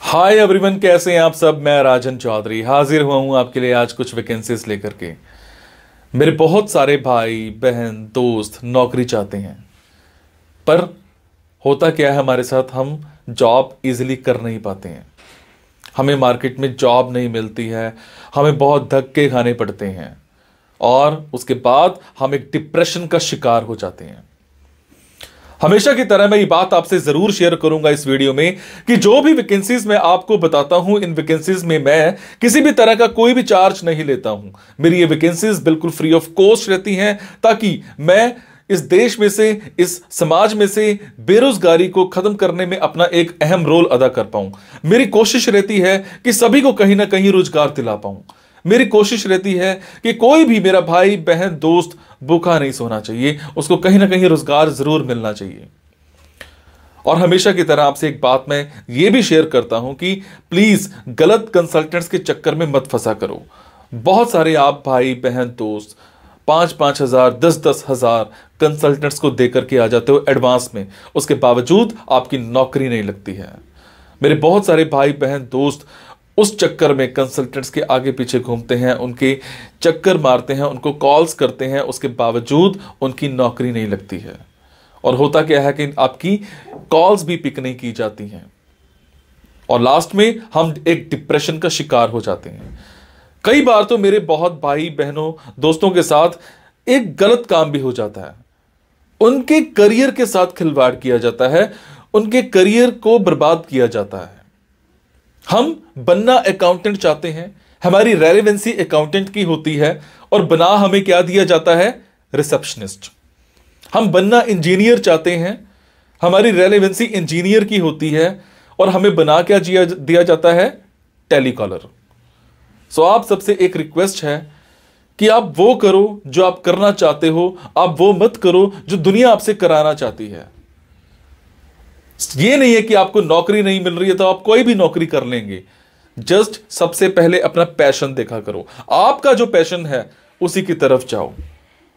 Hi everyone, कैसे हैं आप सब। मैं राजन चौधरी हाजिर हुआ हूं आपके लिए आज कुछ वैकेंसीज लेकर के। मेरे बहुत सारे भाई बहन दोस्त नौकरी चाहते हैं, पर होता क्या है हमारे साथ, हम जॉब इजीली कर नहीं पाते हैं। हमें मार्केट में जॉब नहीं मिलती है, हमें बहुत धक्के खाने पड़ते हैं और उसके बाद हम एक डिप्रेशन का शिकार हो जाते हैं। हमेशा की तरह मैं ये बात आपसे जरूर शेयर करूंगा इस वीडियो में कि जो भी वैकेंसीज मैं आपको बताता हूं, इन वैकेंसीज में मैं किसी भी तरह का कोई भी चार्ज नहीं लेता हूं। मेरी ये वैकेंसीज बिल्कुल फ्री ऑफ कॉस्ट रहती हैं ताकि मैं इस देश में से, इस समाज में से बेरोजगारी को खत्म करने में अपना एक अहम रोल अदा कर पाऊं। मेरी कोशिश रहती है कि सभी को कहीं ना कहीं रोजगार दिला पाऊं। मेरी कोशिश रहती है कि कोई भी मेरा भाई बहन दोस्त भूखा नहीं सोना चाहिए, उसको कहीं ना कहीं रोजगार जरूर मिलना चाहिए। और हमेशा की तरह आपसे एक बात मैं ये भी शेयर करता हूं कि प्लीज गलत कंसल्टेंट्स के चक्कर में मत फंसा करो। बहुत सारे आप भाई बहन दोस्त 5-5 हजार 10-10 हजार कंसल्टेंट्स को देकर के आ जाते हो एडवांस में, उसके बावजूद आपकी नौकरी नहीं लगती है। मेरे बहुत सारे भाई बहन दोस्त उस चक्कर में कंसल्टेंट्स के आगे पीछे घूमते हैं, उनके चक्कर मारते हैं, उनको कॉल्स करते हैं, उसके बावजूद उनकी नौकरी नहीं लगती है। और होता क्या है कि आपकी कॉल्स भी पिक नहीं की जाती हैं और लास्ट में हम एक डिप्रेशन का शिकार हो जाते हैं। कई बार तो मेरे बहुत भाई बहनों दोस्तों के साथ एक गलत काम भी हो जाता है, उनके करियर के साथ खिलवाड़ किया जाता है, उनके करियर को बर्बाद किया जाता है। हम बनना अकाउंटेंट चाहते हैं, हमारी रेलेवेंसी अकाउंटेंट की होती है और बना हमें क्या दिया जाता है, रिसेप्शनिस्ट। हम बनना इंजीनियर चाहते हैं, हमारी रेलेवेंसी इंजीनियर की होती है और हमें बना क्या दिया जाता है, टेलीकॉलर। सो आप सबसे एक रिक्वेस्ट है कि आप वो करो जो आप करना चाहते हो, आप वो मत करो जो दुनिया आपसे कराना चाहती है। ये नहीं है कि आपको नौकरी नहीं मिल रही है तो आप कोई भी नौकरी कर लेंगे। जस्ट सबसे पहले अपना पैशन देखा करो, आपका जो पैशन है उसी की तरफ जाओ।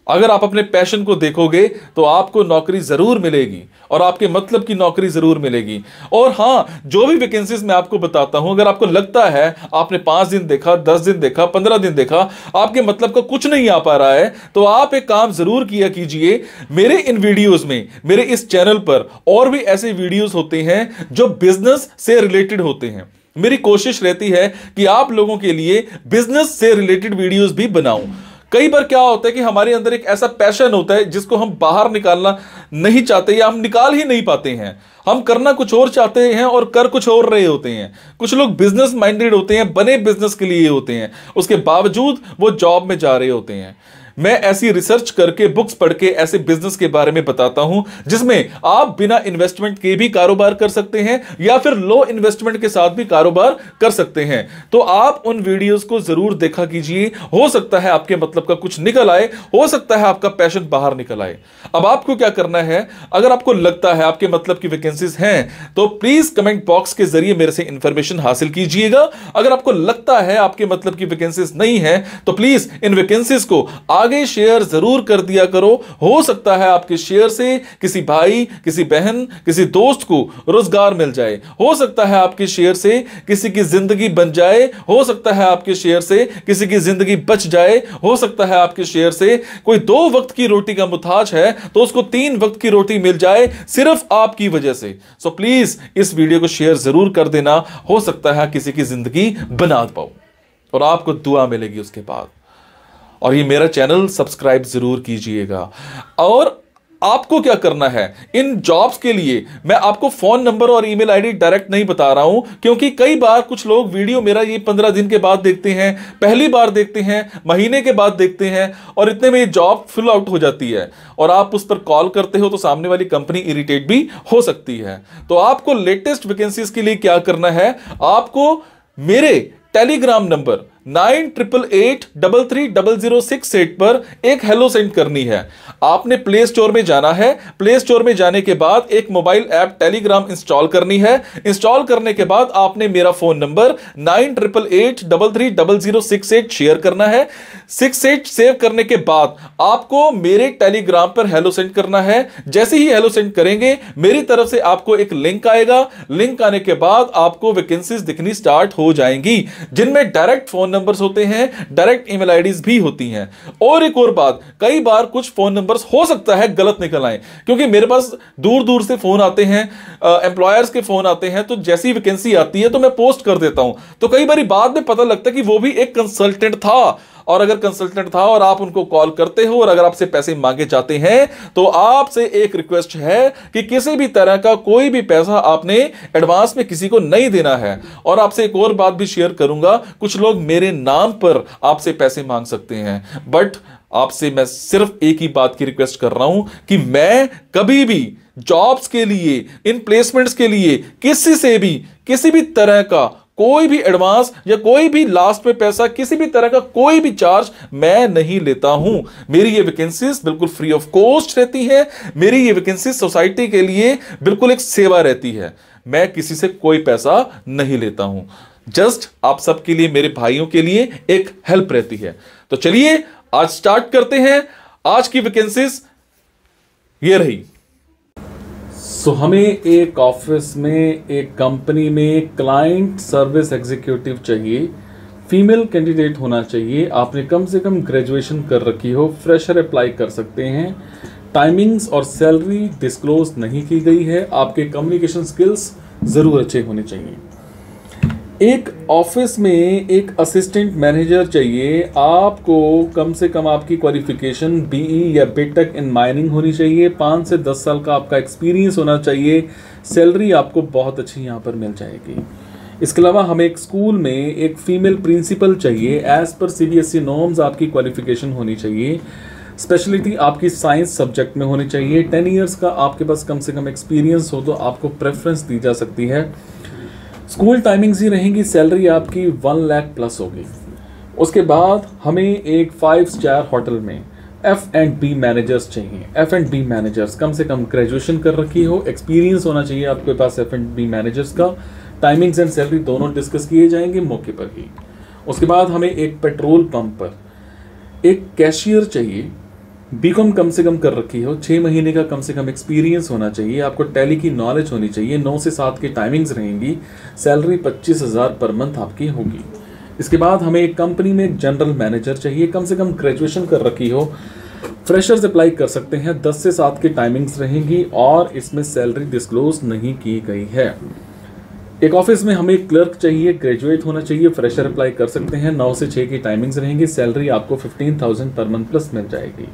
अगर आप अपने पैशन को देखोगे तो आपको नौकरी जरूर मिलेगी और आपके मतलब की नौकरी जरूर मिलेगी। और हां, जो भी वैकेंसीज मैं आपको बताता हूं, अगर आपको लगता है आपने 5 दिन देखा, 10 दिन देखा, 15 दिन देखा, आपके मतलब का कुछ नहीं आ पा रहा है, तो आप एक काम जरूर किया कीजिए। मेरे इन वीडियोस में, मेरे इस चैनल पर और भी ऐसे वीडियोस होते हैं जो बिजनेस से रिलेटेड होते हैं। मेरी कोशिश रहती है कि आप लोगों के लिए बिजनेस से रिलेटेड वीडियोस भी बनाऊं। कई बार क्या होता है कि हमारे अंदर एक ऐसा पैशन होता है जिसको हम बाहर निकालना नहीं चाहते या हम निकाल ही नहीं पाते हैं। हम करना कुछ और चाहते हैं और कर कुछ और रहे होते हैं। कुछ लोग बिजनेस माइंडेड होते हैं, बने बिजनेस के लिए होते हैं, उसके बावजूद वो जॉब में जा रहे होते हैं। मैं ऐसी रिसर्च करके, बुक्स पढ़ के ऐसे बिजनेस के बारे में बताता हूं जिसमें आप बिना इन्वेस्टमेंट के भी कारोबार कर सकते हैं या फिर लो इन्वेस्टमेंट के साथ भी कारोबार कर सकते हैं। तो आप उन वीडियोस को जरूर देखा कीजिए, हो सकता है आपके मतलब का कुछ निकल आए, हो सकता है आपका पैशन बाहर निकल आए। अब आपको क्या करना है, अगर आपको लगता है आपके मतलब की वैकेंसीज हैं तो प्लीज कमेंट बॉक्स के जरिए मेरे से इंफॉर्मेशन हासिल कीजिएगा। अगर आपको लगता है आपके मतलब की वैकेंसीज नहीं है तो प्लीज इन वैकेंसीज को आगे शेयर जरूर कर दिया करो। हो सकता है आपके शेयर से किसी भाई, किसी बहन, किसी दोस्त को रोजगार मिल जाए। हो सकता है आपके शेयर से किसी की जिंदगी बन जाए। हो सकता है आपके शेयर से किसी की जिंदगी बच जाए। हो सकता है आपके शेयर से कोई 2 वक्त की रोटी का मुताज है तो उसको 3 वक्त की रोटी मिल जाए, सिर्फ आपकी वजह से। सो प्लीज इस वीडियो को शेयर जरूर कर देना। हो सकता है किसी की जिंदगी बना पाओ और आपको दुआ मिलेगी उसके बाद। और ये मेरा चैनल सब्सक्राइब जरूर कीजिएगा। और आपको क्या करना है, इन जॉब्स के लिए मैं आपको फोन नंबर और ईमेल आईडी डायरेक्ट नहीं बता रहा हूं, क्योंकि कई बार कुछ लोग वीडियो मेरा ये 15 दिन के बाद देखते हैं, पहली बार देखते हैं, महीने के बाद देखते हैं और इतने में ये जॉब फिल आउट हो जाती है और आप उस पर कॉल करते हो तो सामने वाली कंपनी इरिटेट भी हो सकती है। तो आपको लेटेस्ट वैकेंसीज के लिए क्या करना है, आपको मेरे टेलीग्राम नंबर 9888330068 पर एक हेलो सेंड करनी है। आपने प्ले स्टोर में जाना है। प्ले स्टोर में जाने के बाद एक मोबाइल ऐप टेलीग्राम इंस्टॉल करनी है। इंस्टॉल करने के बाद आपने मेरा फोन नंबर 9888330068 शेयर करना है। 68 सेव करने के बाद आपको मेरे टेलीग्राम पर हेलो सेंड करना है। जैसे ही हेलो सेंड करेंगे मेरी तरफ से आपको एक लिंक आएगा। लिंक आने के बाद आपको वैकेंसीज दिखनी स्टार्ट हो जाएंगी, जिनमें डायरेक्ट फोन नंबर्स होते हैं, डायरेक्ट ईमेल आईडीज भी होती हैं। और एक और बात, कई बार कुछ फोन नंबर्स हो सकता है गलत निकल आए, क्योंकि मेरे पास दूर दूर से फोन आते हैं, एम्प्लॉयर्स के फोन आते हैं। तो जैसी वैकेंसी आती है तो मैं पोस्ट कर देता हूं, तो कई बार बाद में पता लगता है कि वो भी एक कंसल्टेंट था। और अगर कंसल्टेंट था और आप उनको कॉल करते हो और अगर आपसे पैसे मांगे जाते हैं, तो आपसे एक रिक्वेस्ट है कि किसी भी तरह का कोई भी पैसा आपने एडवांस में किसी को नहीं देना है। और आपसे एक और बात भी शेयर करूंगा, कुछ लोग मेरे नाम पर आपसे पैसे मांग सकते हैं, बट आपसे मैं सिर्फ एक ही बात की रिक्वेस्ट कर रहा हूं कि मैं कभी भी जॉब्स के लिए, इन प्लेसमेंट्स के लिए किसी से भी किसी भी तरह का कोई भी एडवांस या कोई भी लास्ट में पैसा, किसी भी तरह का कोई भी चार्ज मैं नहीं लेता हूं। मेरी ये वैकेंसीज बिल्कुल फ्री ऑफ कॉस्ट रहती है। मेरी ये वैकेंसीज सोसाइटी के लिए बिल्कुल एक सेवा रहती है। मैं किसी से कोई पैसा नहीं लेता हूं, जस्ट आप सबके लिए, मेरे भाइयों के लिए एक हेल्प रहती है। तो चलिए आज स्टार्ट करते हैं। आज की वैकेंसीज ये रही। हमें एक ऑफिस में, एक कंपनी में क्लाइंट सर्विस एग्जीक्यूटिव चाहिए। फीमेल कैंडिडेट होना चाहिए। आपने कम से कम ग्रेजुएशन कर रखी हो। फ्रेशर अप्लाई कर सकते हैं। टाइमिंग्स और सैलरी डिस्क्लोज नहीं की गई है। आपके कम्युनिकेशन स्किल्स जरूर अच्छे होने चाहिए। एक ऑफिस में एक असिस्टेंट मैनेजर चाहिए। आपको कम से कम आपकी क्वालिफिकेशन बीई या बीटेक इन माइनिंग होनी चाहिए। 5 से 10 साल का आपका एक्सपीरियंस होना चाहिए। सैलरी आपको बहुत अच्छी यहाँ पर मिल जाएगी। इसके अलावा हमें एक स्कूल में एक फीमेल प्रिंसिपल चाहिए। एज पर सीबीएसई नॉर्म्स आपकी क्वालिफिकेशन होनी चाहिए। स्पेशलिटी आपकी साइंस सब्जेक्ट में होनी चाहिए। 10 ईयर्स का आपके पास कम से कम एक्सपीरियंस हो तो आपको प्रेफरेंस दी जा सकती है। स्कूल टाइमिंग्स ही रहेंगी। सैलरी आपकी 1 लाख प्लस होगी। उसके बाद हमें एक 5 स्टार होटल में F&B मैनेजर्स चाहिए। F&B मैनेजर्स कम से कम ग्रेजुएशन कर रखी हो, एक्सपीरियंस होना चाहिए आपके पास F&B मैनेजर्स का। टाइमिंग्स एंड सैलरी दोनों डिस्कस किए जाएंगे मौके पर ही। उसके बाद हमें एक पेट्रोल पंप पर एक कैशियर चाहिए। बीकॉम कम से कम कर रखी हो, 6 महीने का कम से कम एक्सपीरियंस होना चाहिए। आपको टैली की नॉलेज होनी चाहिए। 9 से 7 की टाइमिंग्स रहेंगी। सैलरी 25,000 पर मंथ आपकी होगी। इसके बाद हमें एक कंपनी में एक जनरल मैनेजर चाहिए। कम से कम ग्रेजुएशन कर रखी हो। फ्रेशर्स अप्लाई कर सकते हैं। 10 से 7 की टाइमिंग्स रहेंगी और इसमें सैलरी डिस्क्लोज नहीं की गई है। एक ऑफिस में हमें क्लर्क चाहिए। ग्रेजुएट होना चाहिए। फ्रेशर अप्लाई कर सकते हैं। 9 से 6 की टाइमिंग्स रहेंगी। सैलरी आपको 15,000 पर मंथ प्लस मिल जाएगी।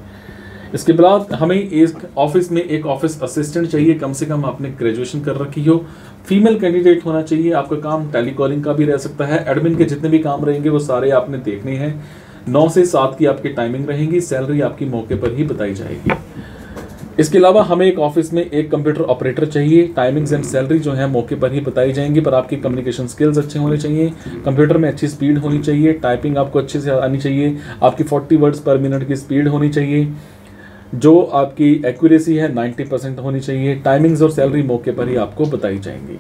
इसके बाद हमें एक ऑफिस में एक ऑफिस असिस्टेंट चाहिए। कम से कम आपने ग्रेजुएशन कर रखी हो। फीमेल कैंडिडेट होना चाहिए। आपका काम टेलीकॉलिंग का भी रह सकता है। एडमिन के जितने भी काम रहेंगे वो सारे आपने देखने हैं। 9 से 7 की आपकी टाइमिंग रहेगी। सैलरी आपकी मौके पर ही बताई जाएगी। इसके अलावा हमें एक ऑफिस में एक कंप्यूटर ऑपरेटर चाहिए। टाइमिंग्स एंड सैलरी जो है मौके पर ही बताई जाएंगी, पर आपकी कम्युनिकेशन स्किल्स अच्छे होने चाहिए। कंप्यूटर में अच्छी स्पीड होनी चाहिए। टाइपिंग आपको अच्छे से आनी चाहिए। आपकी 40 वर्ड्स पर मिनट की स्पीड होनी चाहिए। जो आपकी एक्यूरेसी है 90% होनी चाहिए। टाइमिंग्स और सैलरी मौके पर ही आपको बताई जाएंगी।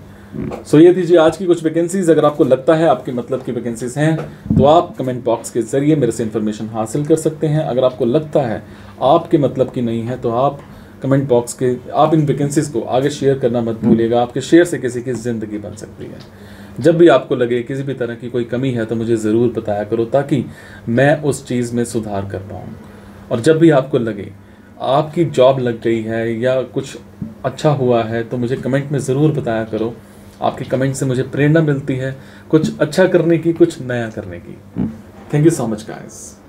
सो ये थी आज की कुछ वैकेंसीज। अगर आपको लगता है आपके मतलब की वैकेंसीज हैं तो आप कमेंट बॉक्स के जरिए मेरे से इन्फॉर्मेशन हासिल कर सकते हैं। अगर आपको लगता है आपके मतलब की नहीं है तो आप कमेंट बॉक्स के आप इन वैकेंसीज को आगे शेयर करना मत भूलिएगा। आपके शेयर से किसी की ज़िंदगी बन सकती है। जब भी आपको लगे किसी भी तरह की कोई कमी है तो मुझे ज़रूर बताया करो, ताकि मैं उस चीज़ में सुधार कर पाऊँ। और जब भी आपको लगे आपकी जॉब लग गई है या कुछ अच्छा हुआ है तो मुझे कमेंट में ज़रूर बताया करो। आपके कमेंट से मुझे प्रेरणा मिलती है कुछ अच्छा करने की, कुछ नया करने की। Thank you so much guys.